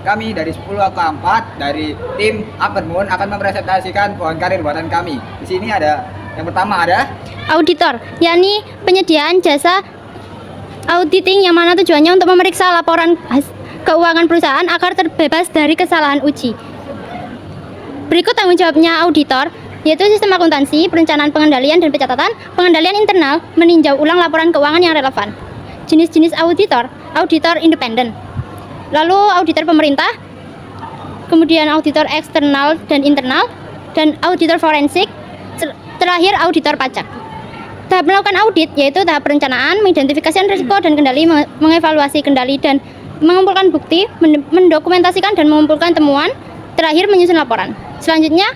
kami dari 10 ke 4 dari tim Upper Moon akan mempresentasikan pohon karir buatan kami. Di sini ada yang pertama ada auditor, yakni penyediaan jasa auditing yang mana tujuannya untuk memeriksa laporan keuangan perusahaan agar terbebas dari kesalahan uji. Berikut tanggung jawabnya auditor, yaitu sistem akuntansi, perencanaan pengendalian dan pencatatan, pengendalian internal, meninjau ulang laporan keuangan yang relevan. Jenis-jenis auditor, auditor independen, lalu auditor pemerintah, kemudian auditor eksternal dan internal, dan auditor forensik, terakhir auditor pajak. Tahap melakukan audit yaitu tahap perencanaan, mengidentifikasi risiko dan kendali, mengevaluasi kendali dan mengumpulkan bukti, mendokumentasikan dan mengumpulkan temuan, terakhir menyusun laporan. Selanjutnya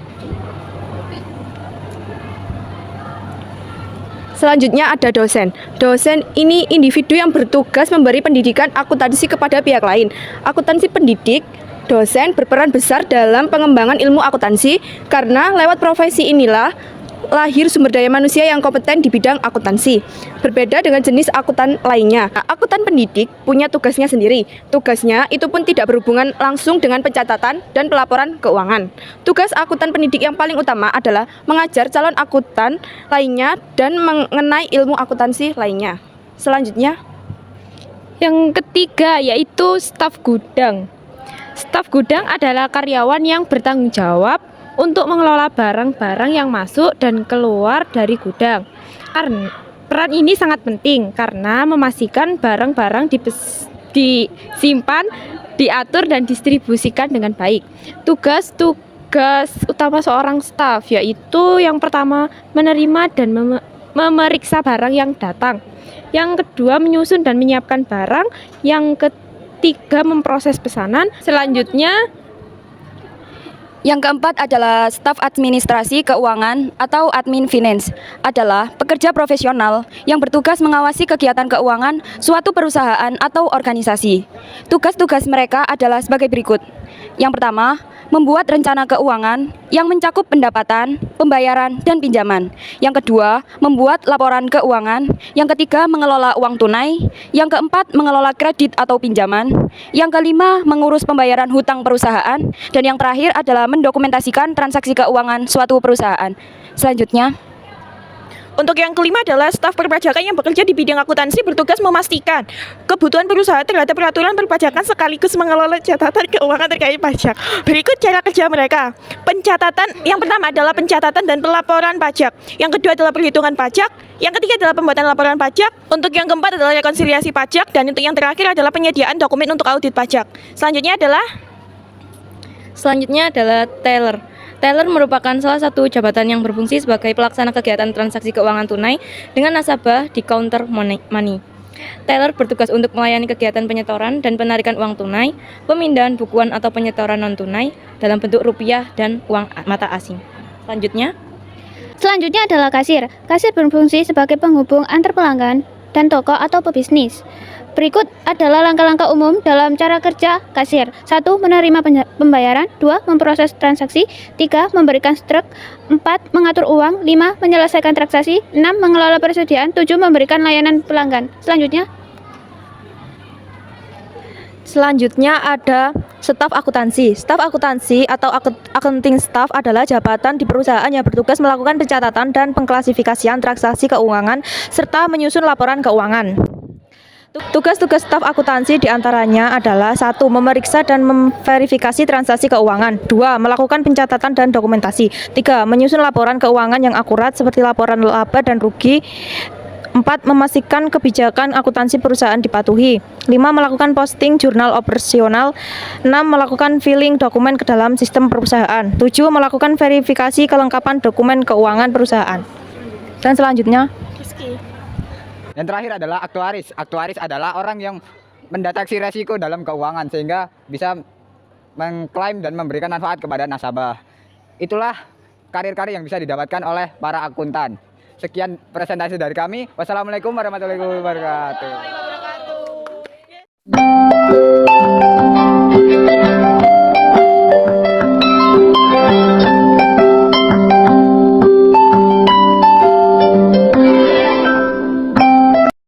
ada dosen. Dosen ini individu yang bertugas memberi pendidikan akuntansi kepada pihak lain. Akuntansi pendidik, dosen berperan besar dalam pengembangan ilmu akuntansi karena lewat profesi inilah lahir sumber daya manusia yang kompeten di bidang akuntansi. Berbeda dengan jenis akuntan lainnya. Akuntan pendidik punya tugasnya sendiri. Tugasnya itu pun tidak berhubungan langsung dengan pencatatan dan pelaporan keuangan. Tugas akuntan pendidik yang paling utama adalah mengajar calon akuntan lainnya dan mengenai ilmu akuntansi lainnya. Selanjutnya, yang ketiga yaitu staf gudang. Staf gudang adalah karyawan yang bertanggung jawab untuk mengelola barang-barang yang masuk dan keluar dari gudang. Peran ini sangat penting karena memastikan barang-barang disimpan, diatur dan distribusikan dengan baik. Tugas utama seorang staf yaitu yang pertama menerima dan memeriksa barang yang datang. Yang kedua menyusun dan menyiapkan barang. Yang ketiga memproses pesanan. Selanjutnya yang keempat adalah staf administrasi keuangan atau admin finance, adalah pekerja profesional yang bertugas mengawasi kegiatan keuangan suatu perusahaan atau organisasi. Tugas-tugas mereka adalah sebagai berikut. Yang pertama, membuat rencana keuangan yang mencakup pendapatan, pembayaran, dan pinjaman. Yang kedua, membuat laporan keuangan. Yang ketiga, mengelola uang tunai. Yang keempat, mengelola kredit atau pinjaman. Yang kelima, mengurus pembayaran hutang perusahaan. Dan yang terakhir adalah mendokumentasikan transaksi keuangan suatu perusahaan. Selanjutnya, untuk yang kelima adalah staf perpajakan yang bekerja di bidang akuntansi bertugas memastikan kebutuhan perusahaan terhadap peraturan perpajakan sekaligus mengelola catatan keuangan terkait pajak. Berikut cara kerja mereka. Pencatatan, yang pertama adalah pencatatan dan pelaporan pajak. Yang kedua adalah perhitungan pajak. Yang ketiga adalah pembuatan laporan pajak. Untuk yang keempat adalah rekonsiliasi pajak. Dan untuk yang terakhir adalah penyediaan dokumen untuk audit pajak. Selanjutnya adalah teller. Teller merupakan salah satu jabatan yang berfungsi sebagai pelaksana kegiatan transaksi keuangan tunai dengan nasabah di counter money. Teller bertugas untuk melayani kegiatan penyetoran dan penarikan uang tunai, pemindahan bukuan atau penyetoran non-tunai dalam bentuk rupiah dan uang mata asing. Selanjutnya adalah kasir. Kasir berfungsi sebagai penghubung antar pelanggan dan toko atau pebisnis. Berikut adalah langkah-langkah umum dalam cara kerja kasir. 1. Menerima pembayaran. 2. Memproses transaksi. 3. Memberikan struk. 4. Mengatur uang. 5. Menyelesaikan transaksi. 6. Mengelola persediaan. 7. Memberikan layanan pelanggan. Selanjutnya ada staf akuntansi. Staf akuntansi atau accounting staff adalah jabatan di perusahaan yang bertugas melakukan pencatatan dan pengklasifikasian transaksi keuangan serta menyusun laporan keuangan. Tugas-tugas staf akuntansi diantaranya adalah 1. Memeriksa dan memverifikasi transaksi keuangan. 2. Melakukan pencatatan dan dokumentasi. 3. Menyusun laporan keuangan yang akurat seperti laporan laba dan rugi. 4. Memastikan kebijakan akuntansi perusahaan dipatuhi. 5. Melakukan posting jurnal operasional. 6. Melakukan filing dokumen ke dalam sistem perusahaan. 7. Melakukan verifikasi kelengkapan dokumen keuangan perusahaan. Dan selanjutnya, yang terakhir adalah aktuaris. Aktuaris adalah orang yang mendeteksi resiko dalam keuangan sehingga bisa mengklaim dan memberikan manfaat kepada nasabah. Itulah karir-karir yang bisa didapatkan oleh para akuntan. Sekian presentasi dari kami. Wassalamualaikum warahmatullahi wabarakatuh.